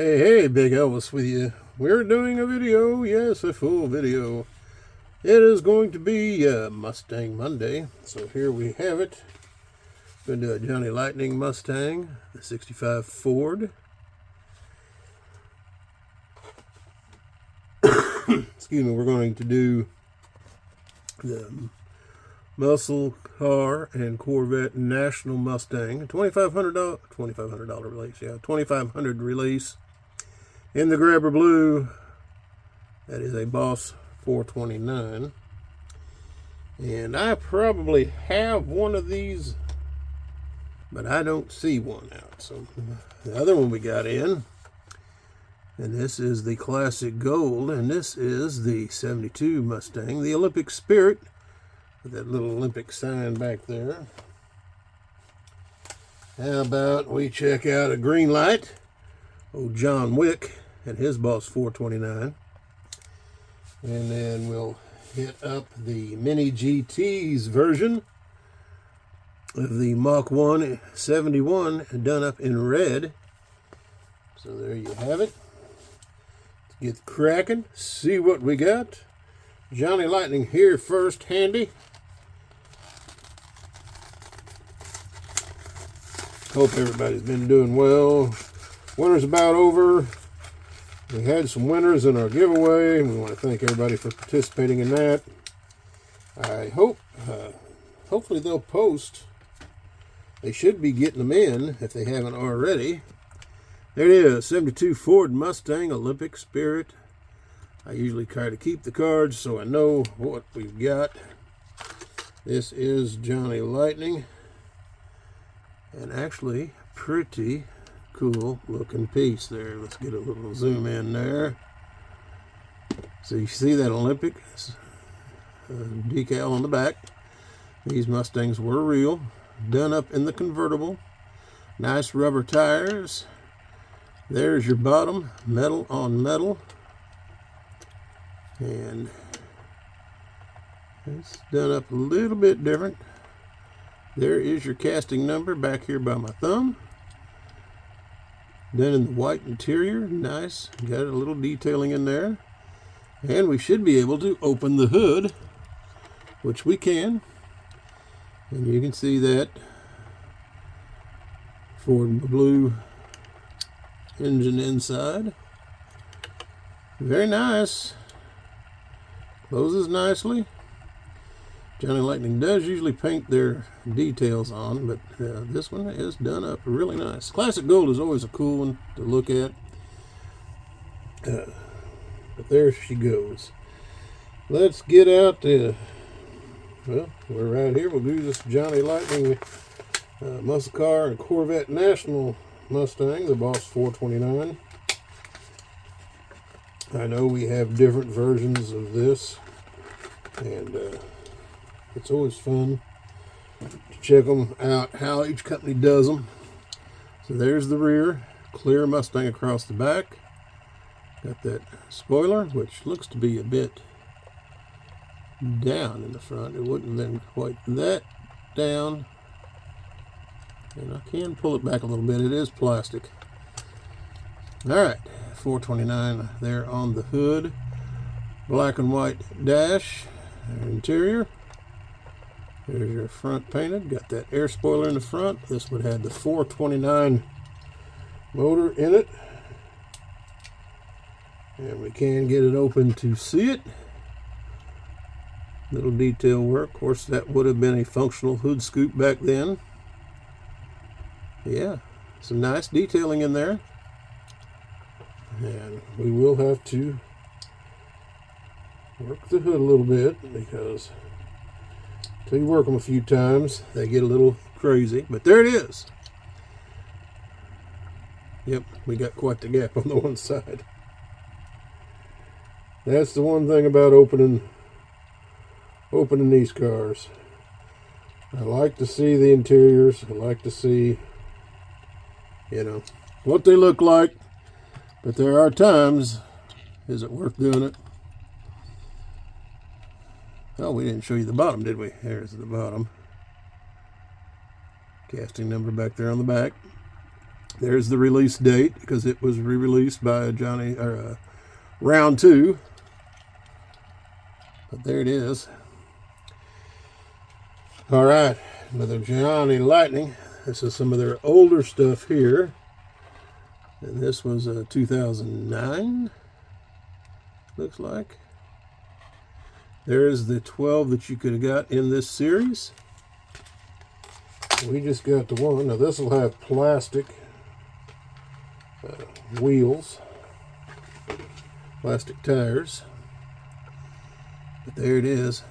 Hey, Big Elvis with you. We're doing a video, yes, a full video. It is going to be Mustang Monday. So here we have it. Going to do a Johnny Lightning Mustang, the 65 Ford. Excuse me, we're going to do the muscle car and Corvette National Mustang, $2,500 release, yeah, $2,500 release in the Grabber Blue. That is a Boss 429, and I probably have one of these, but I don't see one out. So the other one we got in, and this is the Classic Gold, and this is the 72 Mustang, the Olympic Spirit, with that little Olympic sign back there. How about we check out a green light? Old John Wick and his Boss 429. And then we'll hit up the Mini GT's version of the Mach 1 71 done up in red. So there you have it. Let's get cracking, see what we got. Johnny Lightning here first, handy. Hope everybody's been doing well. Winter's about over. We had some winners in our giveaway. We want to thank everybody for participating in that. I hope, hopefully they'll post. They should be getting them in if they haven't already. There it is, 72 Ford Mustang Olympic Spirit. I usually try to keep the cards so I know what we've got. This is Johnny Lightning. And actually, pretty cool looking piece there. Let's get a little zoom in there. So you see that Olympic decal on the back. These Mustangs were real, done up in the convertible. Nice rubber tires. There's your bottom, metal on metal. And it's done up a little bit different. There is your casting number back here by my thumb. Done in the white interior, nice. Got a little detailing in there. And we should be able to open the hood, which we can. And you can see that Ford Blue engine inside. Very nice. Closes nicely. Johnny Lightning does usually paint their details on, but this one is done up really nice. Classic Gold is always a cool one to look at. But there she goes. Let's get out well, we're right here. We'll do this Johnny Lightning muscle car and Corvette National Mustang, the Boss 429. I know we have different versions of this, and it's always fun to check them out, how each company does them. So there's the rear, clear Mustang across the back. Got that spoiler, which looks to be a bit down in the front. It wouldn't have been quite that down. And I can pull it back a little bit. It is plastic. Alright, 429 there on the hood. Black and white dash, interior. There's your front painted. Got that air spoiler in the front. This would have the 429 motor in it. And we can get it open to see it. Little detail work. Of course, that would have been a functional hood scoop back then. Yeah, some nice detailing in there. And we will have to work the hood a little bit, because until you work them a few times, they get a little crazy. But there it is. Yep, we got quite the gap on the one side. That's the one thing about opening these cars. I like to see the interiors. I like to see, you know, what they look like. But there are times, is it worth doing it? Oh, we didn't show you the bottom, did we? There's the bottom. Casting number back there on the back. There's the release date, because it was re-released by Round 2. But there it is. All right, another Johnny Lightning. This is some of their older stuff here. And this was 2009, looks like. There's the 12 that you could have got in this series. We just got the one. Now this will have plastic wheels, plastic tires. But there it is.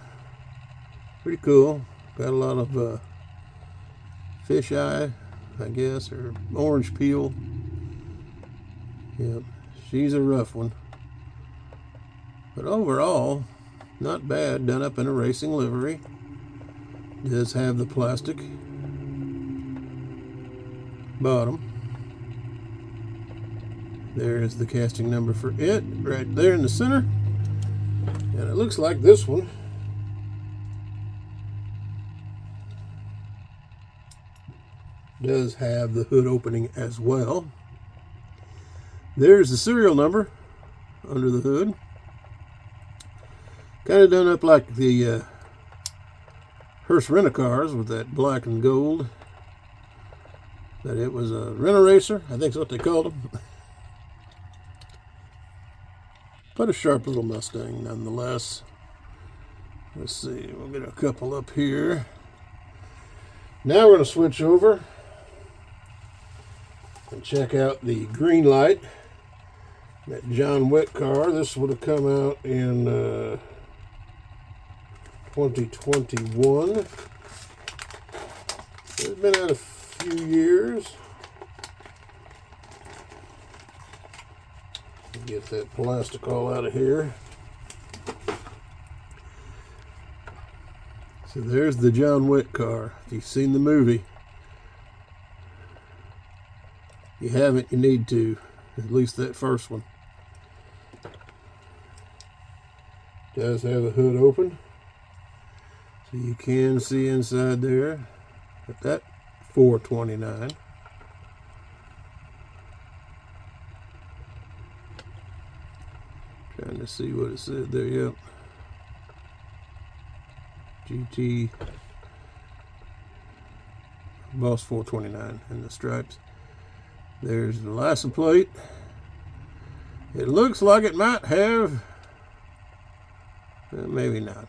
Pretty cool. Got a lot of fish eye, I guess, or orange peel. Yep, she's a rough one. But overall, not bad. Done up in a racing livery. Does have the plastic bottom. There's the casting number for it, right there in the center. And it looks like this one does have the hood opening as well. There's the serial number under the hood. Kind of done up like the Hearst Rent-A-Cars with that black and gold. But it was a Rent-A-Racer, I think that's what they called them. But a sharp little Mustang nonetheless. Let's see, we'll get a couple up here. Now we're going to switch over and check out the green light. That John Wick car. This would have come out in 2021. It's been out a few years. Get that plastic all out of here. So there's the John Wick car. If you've seen the movie, if you haven't, you need to. At least that first one. Does have a hood open, so you can see inside there at that $429. Trying to see what it said there. Yep, GT Boss 429 in the stripes. There's the license plate. It looks like it might have, maybe not.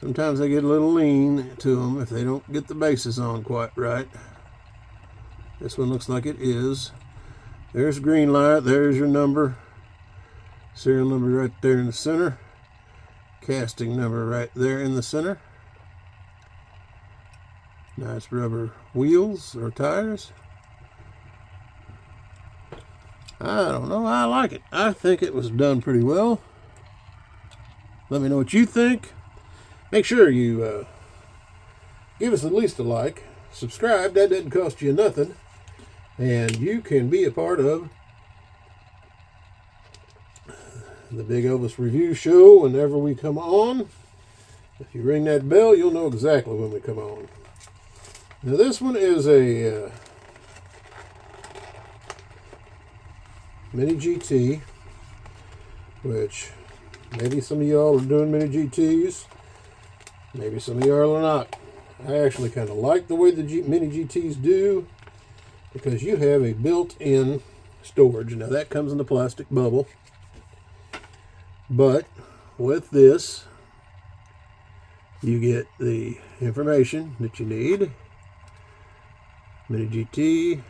Sometimes they get a little lean to them if they don't get the bases on quite right. This one looks like it is. There's green light. There's your number. Serial number right there in the center. Casting number right there in the center. Nice rubber wheels or tires. I don't know. I like it. I think it was done pretty well. Let me know what you think. Make sure you give us at least a like. Subscribe. That doesn't cost you nothing. And you can be a part of the Big Elvis Review Show whenever we come on. If you ring that bell, you'll know exactly when we come on. Now this one is a Mini GT, which maybe some of y'all are doing Mini GTs, maybe some of y'all are not. I actually kind of like the way the Mini GTs do, because you have a built-in storage. Now that comes in the plastic bubble, but with this you get the information that you need. Mini GT,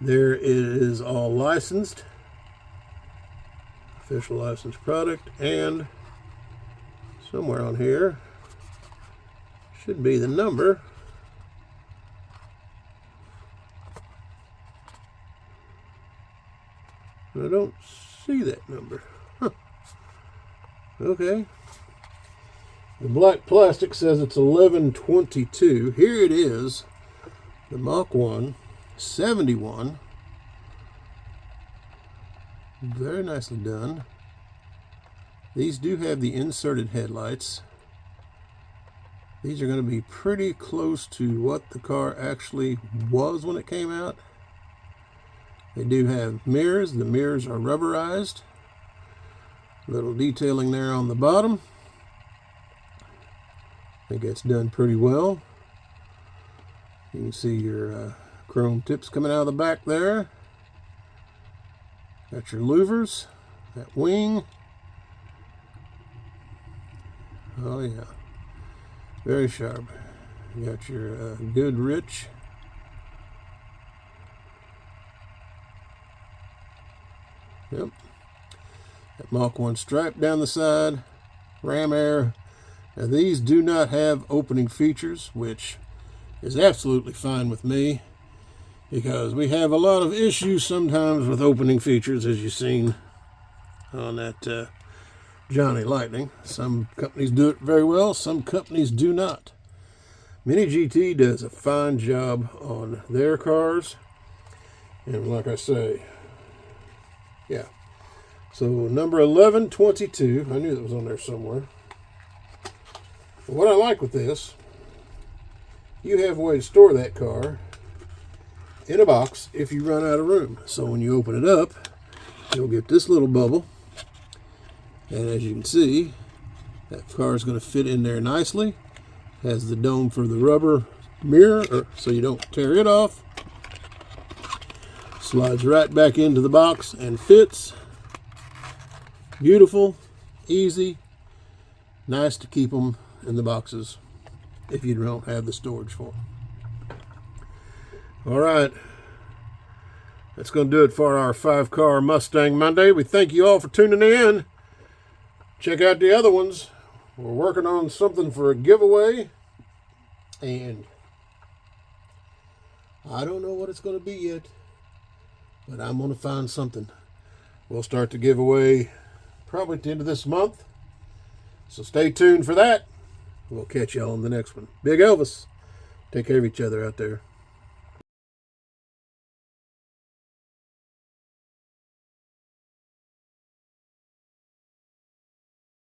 there it is, all licensed, official licensed product, and somewhere on here should be the number. I don't see that number. Huh. Okay. The black plastic says it's 1122. Here it is. The Mach 1, 71. Very nicely done. These do have the inserted headlights. These are going to be pretty close to what the car actually was when it came out. They do have mirrors. The mirrors are rubberized. Little detailing there on the bottom. I think that's done pretty well. You can see your chrome tips coming out of the back there. Got your louvers, that wing. Oh yeah, very sharp. You got your good rich. Yep. That Mach 1 stripe down the side. Ram air. Now these do not have opening features, which is absolutely fine with me, because we have a lot of issues sometimes with opening features, as you've seen on that Johnny Lightning. Some companies do it very well, some companies do not. Mini GT does a fine job on their cars, and like I say, yeah. So number 1122, I knew that was on there somewhere. What I like with this, you have a way to store that car in a box if you run out of room. So when you open it up, you'll get this little bubble. And as you can see, that car is going to fit in there nicely. Has the dome for the rubber mirror, so you don't tear it off. Slides right back into the box and fits. Beautiful, easy, nice to keep them in the boxes if you don't have the storage for them. All right, that's going to do it for our 5-car Mustang Monday. We thank you all for tuning in. Check out the other ones. We're working on something for a giveaway, and I don't know what it's going to be yet, but I'm going to find something. We'll start the giveaway probably at the end of this month, so stay tuned for that. We'll catch y'all on the next one. Big Elvis. Take care of each other out there.